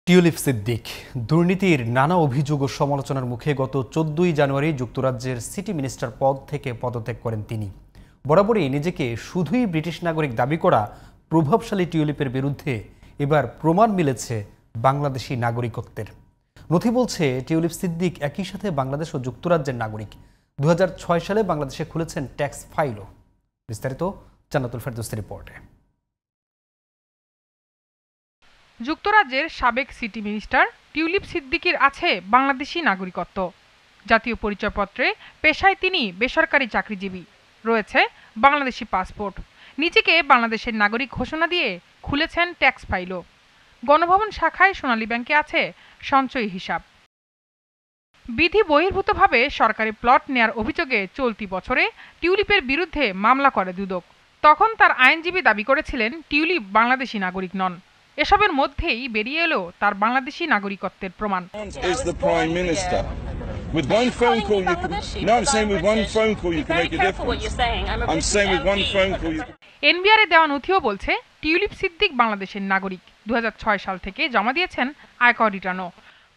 Tulip Siddique দুর্নীতির নানা অভিযোগ ও সমালোচনার মুখে গত 14ই জানুয়ারি যুক্তরাজ্যের সিটি মিনিস্টার পদ থেকে পদত্যাগ করেন তিনি। বরাবরই নিজেকে শুধুই ব্রিটিশ নাগরিক দাবি করা প্রভাবশালী টিউলিপের বিরুদ্ধে এবার প্রমাণ মিলেছে বাংলাদেশি নাগরিকত্বের। নথি বলছে টিউলিপ সিদ্দিক একই সাথে বাংলাদেশ ও যুক্তরাজ্যের নাগরিক। 2006 সালে বাংলাদেশে খুলেছেন ট্যাক্স ফাইলও। বিস্তারিত জান্নাতুল ফেরদৌসীর রিপোর্টে। যুক্তরাজ্যের সাবেক সিটি মিনিস্টার টিউলিপ সিদ্দিকির আছে বাংলাদেশি নাগরিকত্ব। জাতীয় পরিচয়পত্রে পেশায় তিনি বেসরকারি চাকরিজীবী, রয়েছে বাংলাদেশি পাসপোর্ট। নিজেকে বাংলাদেশের নাগরিক ঘোষণা দিয়ে খুলেছেন ট্যাক্স ফাইলও। গণভবন শাখায় সোনালী ব্যাংকে আছে সঞ্চয়ী হিসাব। বিধি বহির্ভূতভাবে সরকারি প্লট নেয়ার অভিযোগে চলতি বছরে টিউলিপের বিরুদ্ধে মামলা করে দুদক। তখন তার আইনজীবী দাবি করেছিলেন টিউলিপ বাংলাদেশি নাগরিক নন। এসবের মধ্যেই বেরিয়ে এলো তার বাংলাদেশি নাগরিকত্বের প্রমাণ। With one phone call you can No, I'm saying with one phone call you can make a difference. I'm saying with one phone call you এনবিআরে দেওয়া নথিও বলছে টিউলিপ সিদ্দিক বাংলাদেশের নাগরিক। 2006 সাল থেকে জমা দিয়েছেন আয়কর রিটার্নও।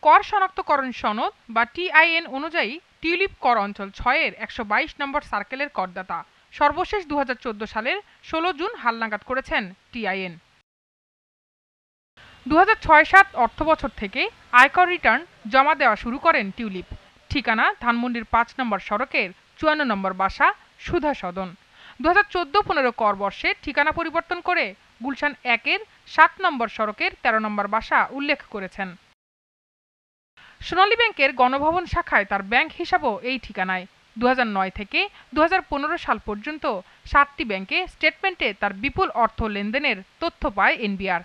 কর শনাক্তকরণ সনদ বা টিআইএন অনুযায়ী টিউলিপ কর অঞ্চল 6-এর 122 নম্বর সার্কেলের করদাতা। সর্বশেষ 2014 সালের 16 জুন হালনাগাদ করেছেন টিআইএন। 2006-07 অর্থবছর থেকে আয়কর রিটার্ন জমা দেওয়া শুরু করেন টিউলিপ। ঠিকানা ধানমন্ডির 5 নম্বর সড়কের 54 নম্বর বাসা সুধা সদন। 2014-15 কর বর্ষে ঠিকানা পরিবর্তন করে গুলশান 1-এর 7 নম্বর সড়কের 13 নম্বর বাসা উল্লেখ করেছেন। সোনালী ব্যাংকের গণভবন শাখায় তার ব্যাংক হিসাবও এই ঠিকানায়। 2009 থেকে 2015 সাল পর্যন্ত 7টি ব্যাংকে স্টেটমেন্টে তার বিপুল অর্থ লেনদেনের তথ্য পায় এনবিআর।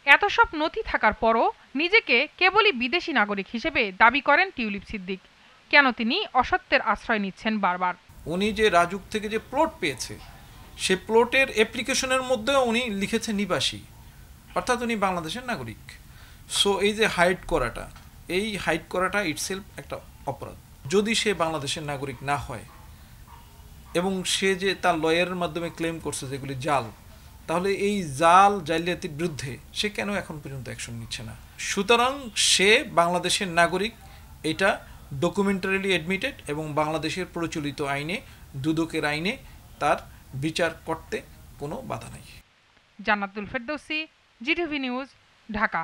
এত সব নথি থাকার পরও নিজেকে কেবলই বিদেশি নাগরিক হিসেবে দাবি করেন টিউলিপ সিদ্দিক। কেন তিনি অসত্যের আশ্রয় নিচ্ছেন বারবার? উনি যে রাজুক থেকে যে প্লট পেয়েছে, সে প্লটের অ্যাপ্লিকেশনের মধ্যেও উনি লিখেছে নিবাসী, অর্থাৎ উনি বাংলাদেশের নাগরিক। সো এই যে হাইড করাটা ইটসেলফ একটা অপরাধ। যদি সে বাংলাদেশের নাগরিক না হয় এবং সে যে তার লয়ারের মাধ্যমে ক্লেম করছে যেগুলি জাল, তাহলে এই জালিয়াতির বিরুদ্ধে সে কেন এখন পর্যন্ত অ্যাকশন নিচ্ছে না? সুতরাং সে বাংলাদেশের নাগরিক, এটা ডকুমেন্টারিলি অ্যাডমিটেড এবং বাংলাদেশের প্রচলিত আইনে, দুদকের আইনে তার বিচার করতে কোনো বাধা নাই। জান্নাতুল ফেরদৌসী, জিটিভি নিউজ, ঢাকা।